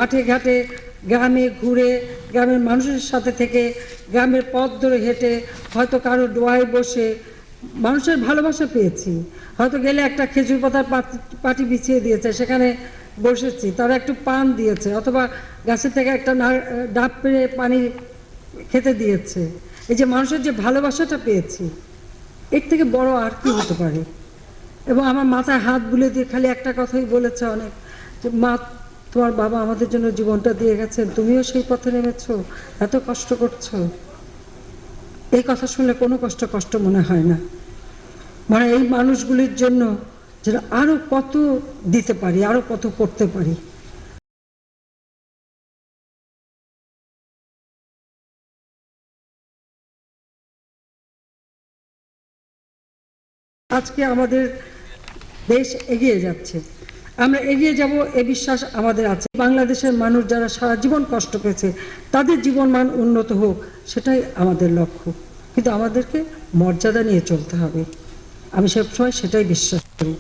মাঠে ঘাটে গ্রামে ঘুরে গ্রামের মানুষের সাথে থেকে গ্রামের পথ ধরে হেঁটে হয়তো কারো ডোয়ায় বসে মানুষের ভালোবাসা পেয়েছি। হয়তো গেলে একটা খেজুর পাতার পাটি বিছিয়ে দিয়েছে, সেখানে বসেছি, তারা একটু পান দিয়েছে, অথবা গাছের থেকে একটা ডাব পেড়ে পানি খেতে দিয়েছে। এই যে মানুষের যে ভালোবাসাটা পেয়েছি, এর থেকে বড় আর কি হতে পারে। এবং আমার মাথায় হাত বুলে দিয়ে খালি একটা কথাই বলেছে অনেক, যে মা, তোমার বাবা আমাদের জন্য জীবনটা দিয়ে গেছেন, তুমিও সেই পথে নেমেছো, এত কষ্ট করছো। এই কথা শুনলে কোনো কষ্ট মনে হয় না, মানে এই মানুষগুলির জন্য যেন আরো কত দিতে পারি, আরো কত করতে পারি। আজকে আমাদের দেশ এগিয়ে যাচ্ছে, আমরা এগিয়ে যাব এ বিশ্বাস আমাদের আছে। বাংলাদেশের মানুষ যারা সারা জীবন কষ্ট পেয়েছে তাদের জীবনমান উন্নত হোক, সেটাই আমাদের লক্ষ্য। কিন্তু আমাদেরকে মর্যাদা নিয়ে চলতে হবে, আমি সবসময় সেটাই বিশ্বাস করি।